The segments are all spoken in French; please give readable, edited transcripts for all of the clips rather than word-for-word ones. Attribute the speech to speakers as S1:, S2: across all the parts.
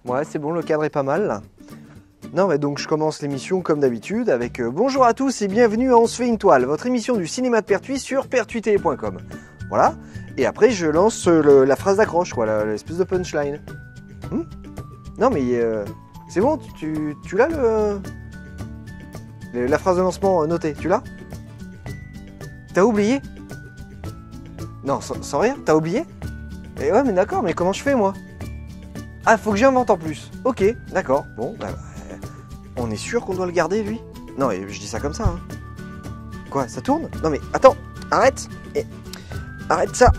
S1: Ouais, c'est bon, le cadre est pas mal là. Non, mais donc je commence l'émission comme d'habitude avec bonjour à tous et bienvenue à On se fait une toile, votre émission du cinéma de Pertuis sur pertuistélé.com. Voilà. Et après, je lance la phrase d'accroche, quoi, l'espèce de punchline. Non, mais c'est bon, tu l'as la phrase de lancement notée, tu l'as? T'as oublié? Non, sans rien, t'as oublié? Et ouais, mais d'accord, mais comment je fais moi? Ah, faut que j'invente en plus. Ok, d'accord, bon, bah, on est sûr qu'on doit le garder lui? Non, mais je dis ça comme ça, hein. Quoi, ça tourne? Non mais attends, arrête! Arrête ça!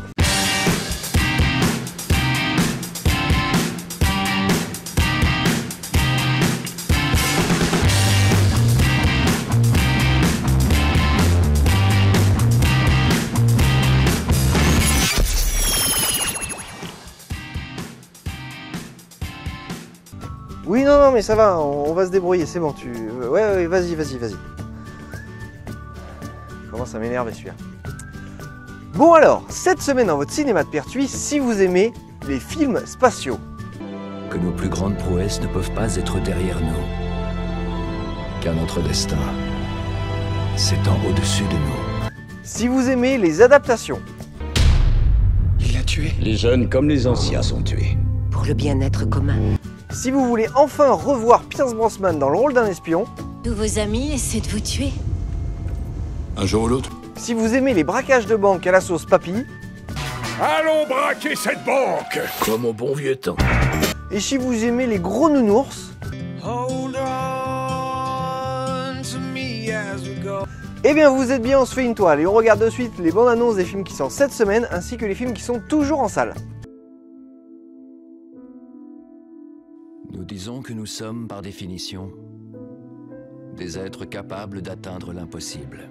S1: Oui, non, mais ça va, on va se débrouiller, c'est bon, Ouais, vas-y. Commence à m'énerver celui-là. Bon alors, cette semaine dans votre cinéma de Pertuis, si vous aimez les films spatiaux.
S2: Que nos plus grandes prouesses ne peuvent pas être derrière nous. Car notre destin s'étend au-dessus de nous.
S1: Si vous aimez les adaptations.
S3: Il l'a tué.
S2: Les jeunes comme les anciens sont tués.
S4: Pour le bien-être commun.
S1: Si vous voulez enfin revoir Pierce Brosnan dans le rôle d'un espion.
S5: Tous vos amis essaient de vous tuer.
S3: Un jour ou l'autre.
S1: Si vous aimez les braquages de banque à la sauce papy.
S6: Allons braquer cette banque!
S2: Comme au bon vieux temps.
S1: Et si vous aimez les gros nounours. Eh bien vous êtes bien, on se fait une toile et on regarde de suite les bandes annonces des films qui sortent cette semaine ainsi que les films qui sont toujours en salle.
S2: Nous disons que nous sommes, par définition, des êtres capables d'atteindre l'impossible.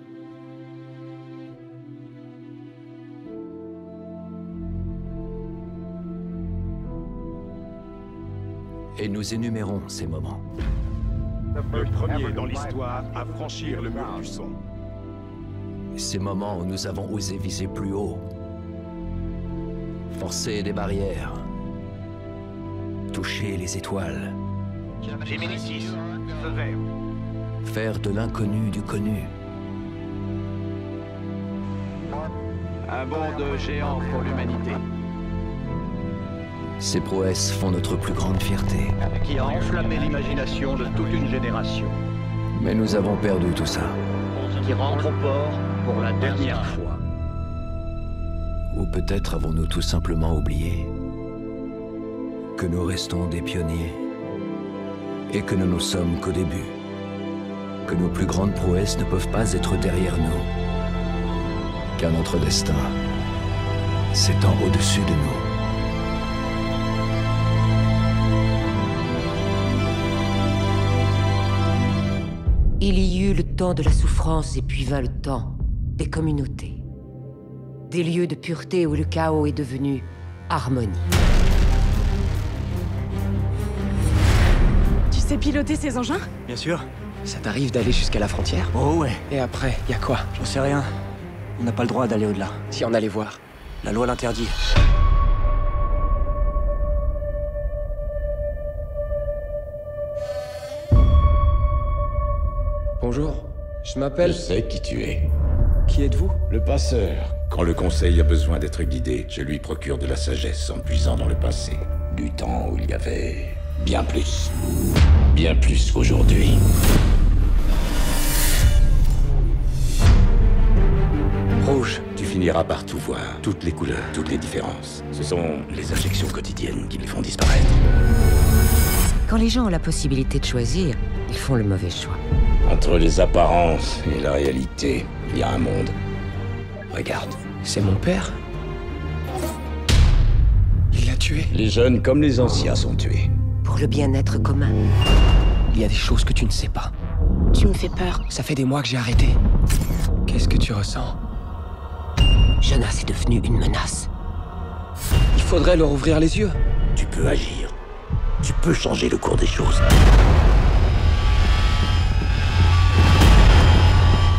S2: Et nous énumérons ces moments.
S6: Le premier dans l'histoire à franchir le mur du son.
S2: Ces moments où nous avons osé viser plus haut, forcer des barrières, toucher les étoiles.
S6: Gemini 6, feu vert.
S2: Faire de l'inconnu du connu.
S7: Un bond de géant pour l'humanité.
S2: Ces prouesses font notre plus grande fierté.
S7: Qui a enflammé l'imagination de toute une génération.
S2: Mais nous avons perdu tout ça.
S7: Qui rentre au port pour la dernière fois.
S2: Ou peut-être avons-nous tout simplement oublié que nous restons des pionniers et que nous ne sommes qu'au début. Que nos plus grandes prouesses ne peuvent pas être derrière nous. Car notre destin s'étend au-dessus de nous.
S4: Il y eut le temps de la souffrance et puis vint le temps des communautés. Des lieux de pureté où le chaos est devenu harmonie.
S8: Tu sais piloter ces engins?
S9: Bien sûr. Ça t'arrive d'aller jusqu'à la frontière?
S3: Oh ouais.
S9: Et après, y a quoi?
S3: J'en sais rien. On n'a pas le droit d'aller au-delà.
S9: Si on allait voir.
S3: La loi l'interdit.
S9: Bonjour. Je m'appelle...
S6: Je sais qui tu es.
S9: Qui êtes-vous?
S6: Le passeur. Quand le conseil a besoin d'être guidé, je lui procure de la sagesse en puisant dans le passé. Du temps où il y avait bien plus. Bien plus qu'aujourd'hui.
S3: Rouge.
S6: Tu finiras par tout voir, toutes les couleurs, toutes les différences. Ce sont les injections quotidiennes qui les font disparaître.
S4: Quand les gens ont la possibilité de choisir, ils font le mauvais choix.
S6: Entre les apparences et la réalité, il y a un monde.
S9: Regarde, c'est mon père. Il l'a tué.
S2: Les jeunes comme les anciens sont tués.
S4: Pour le bien-être commun.
S9: Il y a des choses que tu ne sais pas.
S8: Tu me fais peur.
S9: Ça fait des mois que j'ai arrêté. Qu'est-ce que tu ressens?
S4: Jonas est devenu une menace.
S9: Il faudrait leur ouvrir les yeux.
S6: Tu peux agir. Tu peux changer le cours des choses.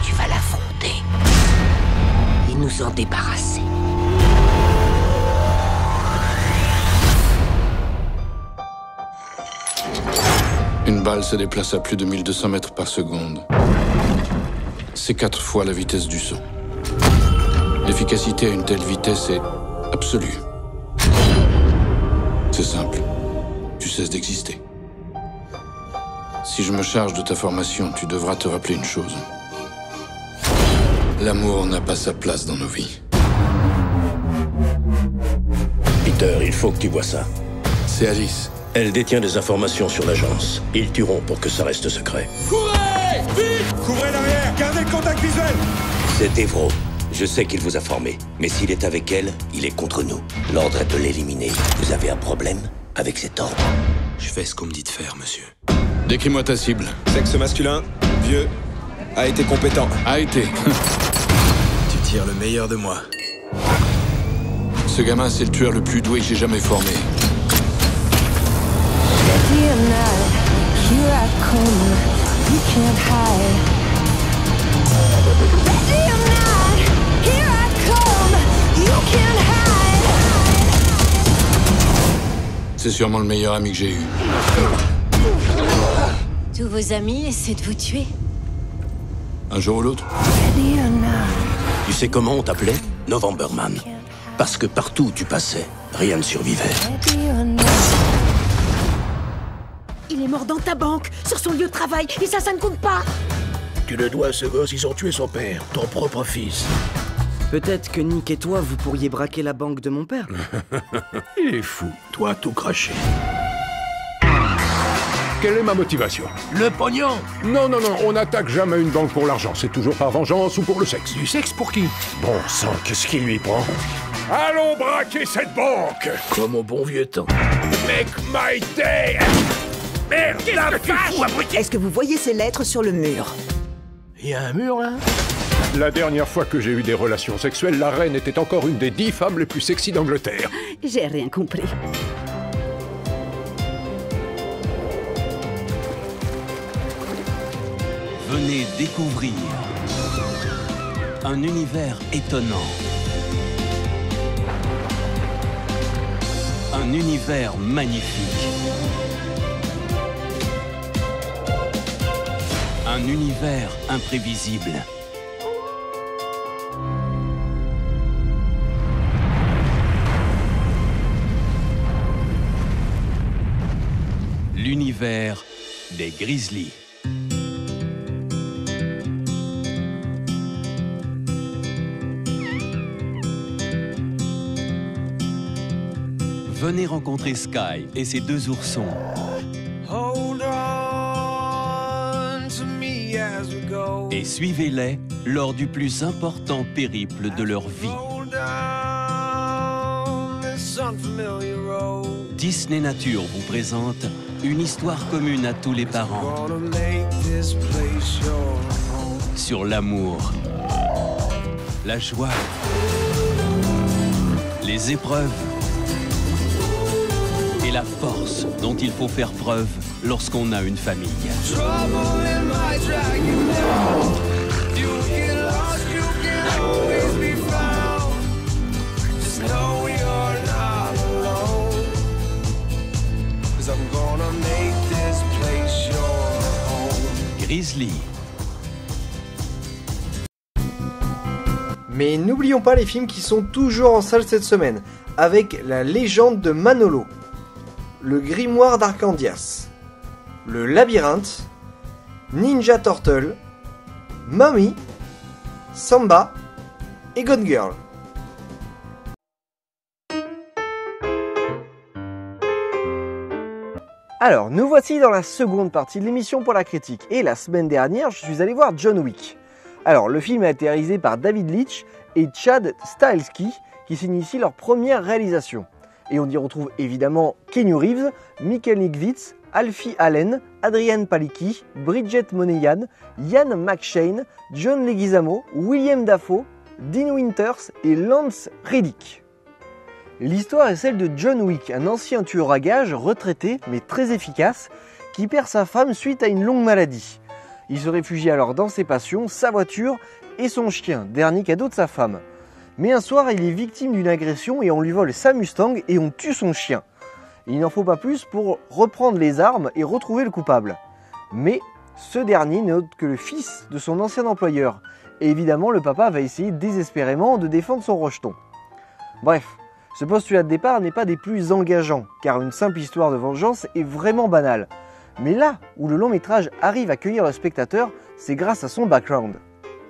S4: Tu vas l'affronter. Et nous en débarrasser.
S10: Une balle se déplace à plus de 1200 mètres par seconde. C'est 4 fois la vitesse du son. L'efficacité à une telle vitesse est absolue. C'est simple. Tu cesses d'exister. Si je me charge de ta formation, tu devras te rappeler une chose. L'amour n'a pas sa place dans nos vies.
S6: Peter, il faut que tu vois ça.
S10: C'est Alice.
S6: Elle détient des informations sur l'agence. Ils tueront pour que ça reste secret.
S11: Courez! Vite! Couvrez l'arrière! Gardez le contact visuel!
S6: C'est Evro. Je sais qu'il vous a formé. Mais s'il est avec elle, il est contre nous. L'ordre est de l'éliminer. Vous avez un problème avec cet ordre?
S3: Je fais ce qu'on me dit de faire, monsieur.
S10: Décris-moi ta cible.
S11: Sexe masculin, vieux, a été compétent.
S10: A été.
S3: Tu tires le meilleur de moi.
S10: Ce gamin, c'est le tueur le plus doué que j'ai jamais formé. C'est sûrement le meilleur ami que j'ai eu.
S5: Tous vos amis essaient de vous tuer.
S10: Un jour ou l'autre.
S6: Tu sais comment on t'appelait? Novemberman. Parce que partout où tu passais, rien ne survivait.
S8: Il est mort dans ta banque, sur son lieu de travail, et ça ne compte pas.
S6: Tu le dois à ce gosse, ils ont tué son père, ton propre fils.
S9: Peut-être que Nick et toi, vous pourriez braquer la banque de mon père.
S6: Il est fou, toi tout craché.
S12: Quelle est ma motivation?
S6: Le pognon!
S12: Non, on n'attaque jamais une banque pour l'argent. C'est toujours par vengeance ou pour le sexe.
S6: Du sexe pour qui?
S12: Bon sang, qu'est-ce qui lui prend? Allons braquer cette banque!
S6: Comme au bon vieux temps.
S12: Make my day! Merde, la vache!
S13: Est-ce que vous voyez ces lettres sur le mur?
S6: Il y a un mur, là?
S12: La dernière fois que j'ai eu des relations sexuelles, la reine était encore une des 10 femmes les plus sexy d'Angleterre.
S13: J'ai rien compris.
S14: Venez découvrir un univers étonnant. Un univers magnifique. Un univers imprévisible. L'univers des Grizzlies. Venez rencontrer Sky et ses 2 oursons. Et suivez-les lors du plus important périple de leur vie. Disney Nature vous présente une histoire commune à tous les parents. Sur l'amour, la joie, les épreuves et la force dont il faut faire preuve lorsqu'on a une famille. Grizzly.
S1: Mais n'oublions pas les films qui sont toujours en salle cette semaine, avec La Légende de Manolo, Le Grimoire d'Arcandias, Le Labyrinthe, Ninja Turtle, Mummy, Samba et Gone Girl. Alors, nous voici dans la seconde partie de l'émission pour la critique. Et la semaine dernière, je suis allé voir John Wick. Alors, le film a été réalisé par David Leitch et Chad Stahelski, qui signent ici leur première réalisation. Et on y retrouve évidemment Keanu Reeves, Michael Nikwitz, Alfie Allen, Adrian Palicki, Bridget Monahan, Ian McShane, John Leguizamo, William Dafoe, Dean Winters et Lance Reddick. L'histoire est celle de John Wick, un ancien tueur à gages retraité mais très efficace qui perd sa femme suite à une longue maladie. Il se réfugie alors dans ses passions, sa voiture et son chien, dernier cadeau de sa femme. Mais un soir, il est victime d'une agression et on lui vole sa Mustang et on tue son chien. Il n'en faut pas plus pour reprendre les armes et retrouver le coupable. Mais ce dernier n'est autre que le fils de son ancien employeur. Et évidemment, le papa va essayer désespérément de défendre son rejeton. Bref, ce postulat de départ n'est pas des plus engageants, car une simple histoire de vengeance est vraiment banale. Mais là où le long métrage arrive à cueillir le spectateur, c'est grâce à son background.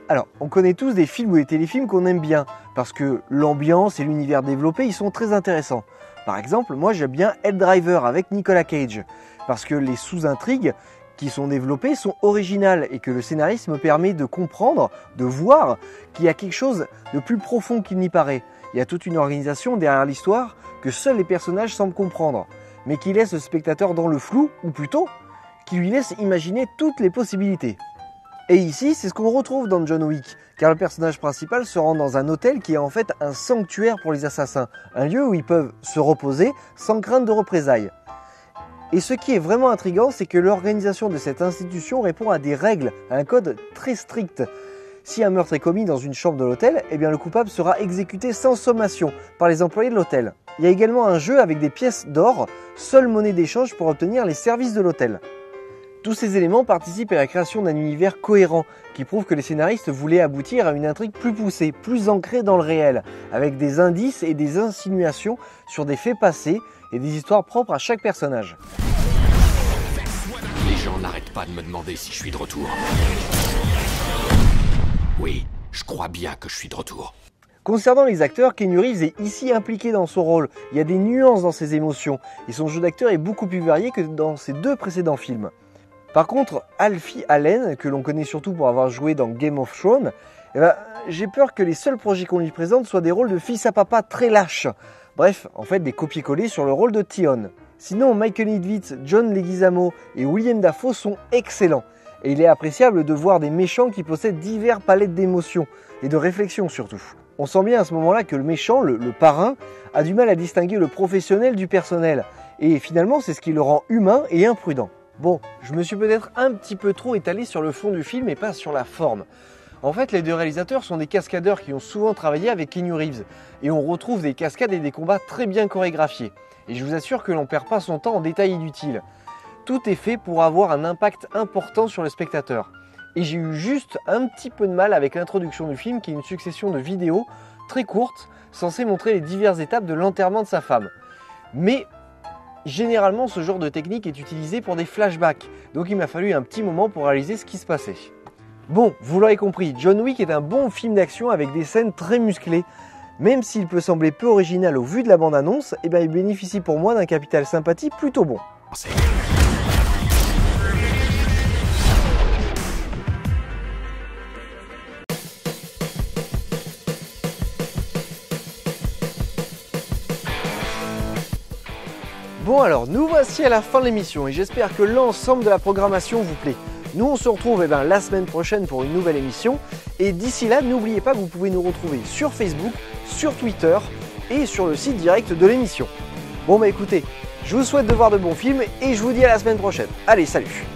S1: Alors, on connaît tous des films ou des téléfilms qu'on aime bien, parce que l'ambiance et l'univers développé y sont très intéressants. Par exemple, moi j'aime bien Hell Driver avec Nicolas Cage, parce que les sous-intrigues qui sont développées sont originales et que le scénariste me permet de comprendre, de voir qu'il y a quelque chose de plus profond qu'il n'y paraît. Il y a toute une organisation derrière l'histoire que seuls les personnages semblent comprendre, mais qui laisse le spectateur dans le flou, ou plutôt, qui lui laisse imaginer toutes les possibilités. Et ici, c'est ce qu'on retrouve dans John Wick, car le personnage principal se rend dans un hôtel qui est en fait un sanctuaire pour les assassins, un lieu où ils peuvent se reposer sans crainte de représailles. Et ce qui est vraiment intriguant, c'est que l'organisation de cette institution répond à des règles, à un code très strict. Si un meurtre est commis dans une chambre de l'hôtel, eh bien le coupable sera exécuté sans sommation par les employés de l'hôtel. Il y a également un jeu avec des pièces d'or, seule monnaie d'échange pour obtenir les services de l'hôtel. Tous ces éléments participent à la création d'un univers cohérent qui prouve que les scénaristes voulaient aboutir à une intrigue plus poussée, plus ancrée dans le réel, avec des indices et des insinuations sur des faits passés et des histoires propres à chaque personnage.
S15: Les gens n'arrêtent pas de me demander si je suis de retour. Oui, je crois bien que je suis de retour.
S1: Concernant les acteurs, Keanu Reeves est ici impliqué dans son rôle. Il y a des nuances dans ses émotions et son jeu d'acteur est beaucoup plus varié que dans ses deux précédents films. Par contre, Alfie Allen, que l'on connaît surtout pour avoir joué dans Game of Thrones, j'ai peur que les seuls projets qu'on lui présente soient des rôles de fils à papa très lâches. Bref, en fait des copier-coller sur le rôle de Tion. Sinon, Michael Idovitz, John Leguizamo et William Dafoe sont excellents. Et il est appréciable de voir des méchants qui possèdent divers palettes d'émotions et de réflexion surtout. On sent bien à ce moment-là que le méchant, le parrain, a du mal à distinguer le professionnel du personnel. Et finalement, c'est ce qui le rend humain et imprudent. Bon, je me suis peut-être un petit peu trop étalé sur le fond du film et pas sur la forme. En fait, les deux réalisateurs sont des cascadeurs qui ont souvent travaillé avec Keanu Reeves. Et on retrouve des cascades et des combats très bien chorégraphiés. Et je vous assure que l'on perd pas son temps en détails inutiles. Tout est fait pour avoir un impact important sur le spectateur. Et j'ai eu juste un petit peu de mal avec l'introduction du film qui est une succession de vidéos très courtes censées montrer les diverses étapes de l'enterrement de sa femme. Mais généralement ce genre de technique est utilisé pour des flashbacks, donc il m'a fallu un petit moment pour réaliser ce qui se passait. Bon, vous l'aurez compris, John Wick est un bon film d'action avec des scènes très musclées. Même s'il peut sembler peu original au vu de la bande-annonce, il bénéficie pour moi d'un capital sympathie plutôt bon. Bon alors, nous voici à la fin de l'émission et j'espère que l'ensemble de la programmation vous plaît. Nous on se retrouve la semaine prochaine pour une nouvelle émission et d'ici là n'oubliez pas que vous pouvez nous retrouver sur Facebook, sur Twitter et sur le site direct de l'émission. Bon écoutez, je vous souhaite de voir de bons films et je vous dis à la semaine prochaine. Allez, salut!